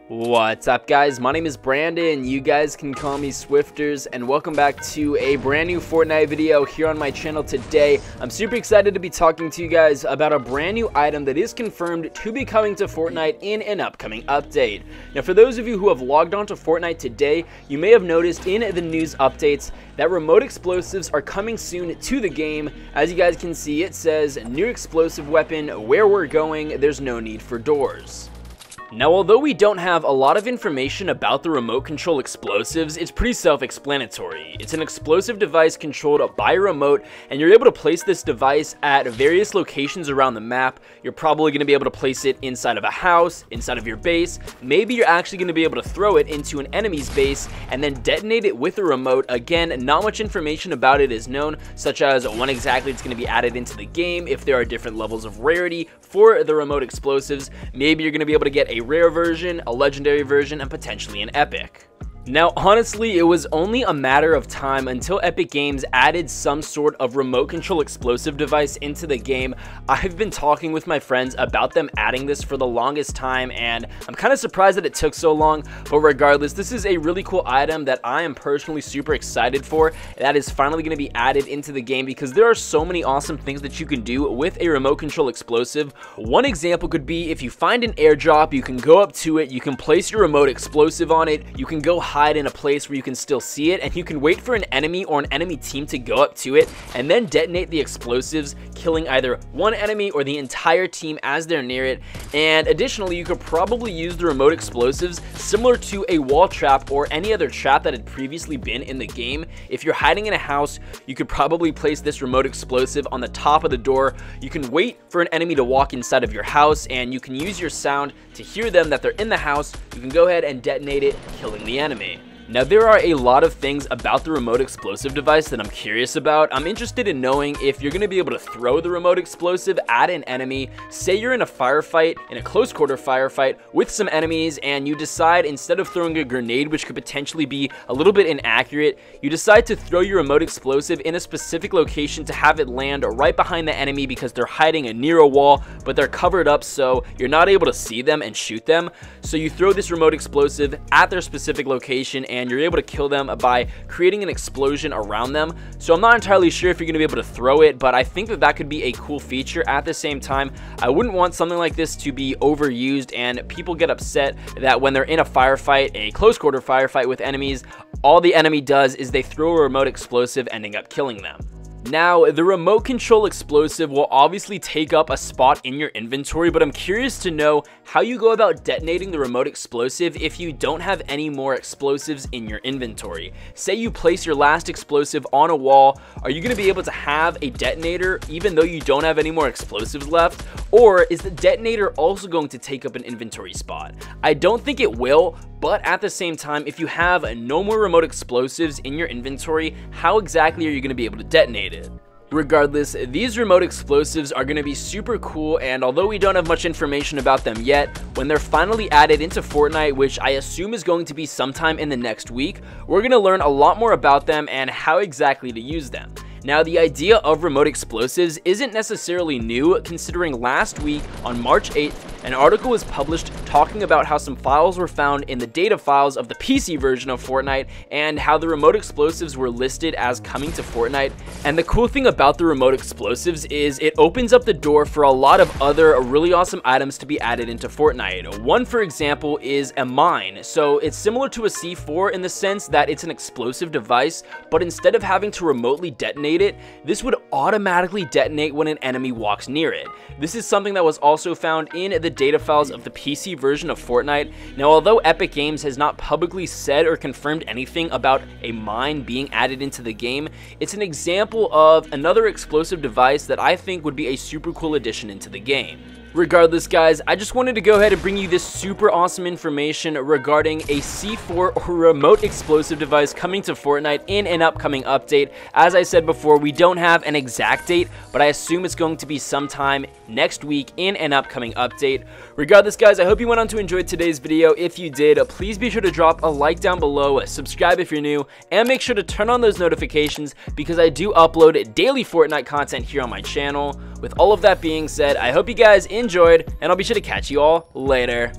What's up, guys? My name is Brandon. You guys can call me Swifterrs, and welcome back to a brand new Fortnite video here on my channel today. I'm super excited to be talking to you guys about a brand new item that is confirmed to be coming to Fortnite in an upcoming update. Now, for those of you who have logged on to Fortnite today, you may have noticed in the news updates that remote explosives are coming soon to the game. As you guys can see, it says new explosive weapon, where we're going, there's no need for doors. Now, although we don't have a lot of information about the remote control explosives, it's pretty self-explanatory. It's an explosive device controlled by a remote, and you're able to place this device at various locations around the map. You're probably going to be able to place it inside of a house, inside of your base. Maybe you're actually going to be able to throw it into an enemy's base and then detonate it with a remote. Again, not much information about it is known, such as when exactly it's going to be added into the game, if there are different levels of rarity for the remote explosives. Maybe you're going to be able to get a rare version, a legendary version, and potentially an epic. Now, honestly, it was only a matter of time until Epic Games added some sort of remote control explosive device into the game. I've been talking with my friends about them adding this for the longest time, and I'm kind of surprised that it took so long, but regardless, this is a really cool item that I am personally super excited for. That is finally going to be added into the game because there are so many awesome things that you can do with a remote control explosive. One example could be if you find an airdrop, you can go up to it, you can place your remote explosive on it, you can go hide in a place where you can still see it, and you can wait for an enemy or an enemy team to go up to it and then detonate the explosives, killing either one enemy or the entire team as they're near it. And additionally, you could probably use the remote explosives similar to a wall trap or any other trap that had previously been in the game. If you're hiding in a house, you could probably place this remote explosive on the top of the door. You can wait for an enemy to walk inside of your house, and you can use your sound to hear them that they're in the house. You can go ahead and detonate it, killing the enemy. Now, there are a lot of things about the remote explosive device that I'm curious about. I'm interested in knowing if you're going to be able to throw the remote explosive at an enemy. Say you're in a firefight, in a close quarter firefight with some enemies, and you decide instead of throwing a grenade, which could potentially be a little bit inaccurate, you decide to throw your remote explosive in a specific location to have it land right behind the enemy because they're hiding near a wall, but they're covered up so you're not able to see them and shoot them. So you throw this remote explosive at their specific location, and you're able to kill them by creating an explosion around them. So I'm not entirely sure if you're going to be able to throw it, but I think that that could be a cool feature. At the same time, I wouldn't want something like this to be overused and people get upset that when they're in a firefight, a close quarter firefight with enemies, all the enemy does is they throw a remote explosive, ending up killing them. Now, the remote control explosive will obviously take up a spot in your inventory, but I'm curious to know how you go about detonating the remote explosive if you don't have any more explosives in your inventory. Say you place your last explosive on a wall, are you going to be able to have a detonator even though you don't have any more explosives left? Or is the detonator also going to take up an inventory spot? I don't think it will, but at the same time, if you have no more remote explosives in your inventory, how exactly are you going to be able to detonate it? Regardless, these remote explosives are going to be super cool, and although we don't have much information about them yet, when they're finally added into Fortnite, which I assume is going to be sometime in the next week, we're going to learn a lot more about them and how exactly to use them. Now, the idea of remote explosives isn't necessarily new, considering last week on March 8th, an article was published talking about how some files were found in the data files of the PC version of Fortnite and how the remote explosives were listed as coming to Fortnite. And the cool thing about the remote explosives is it opens up the door for a lot of other really awesome items to be added into Fortnite. One, for example, is a mine. So it's similar to a C4 in the sense that it's an explosive device, but instead of having to remotely detonate it, this would automatically detonate when an enemy walks near it. This is something that was also found in the data files of the PC version of Fortnite. Now, although Epic Games has not publicly said or confirmed anything about a mine being added into the game, it's an example of another explosive device that I think would be a super cool addition into the game. Regardless, guys, I just wanted to go ahead and bring you this super awesome information regarding a C4 or remote explosive device coming to Fortnite in an upcoming update. As I said before, we don't have an exact date, but I assume it's going to be sometime next week in an upcoming update. Regardless, guys, I hope you went on to enjoy today's video. If you did, please be sure to drop a like down below, subscribe if you're new, and make sure to turn on those notifications because I do upload daily Fortnite content here on my channel. With all of that being said, I hope you guys enjoyed, and I'll be sure to catch you all later.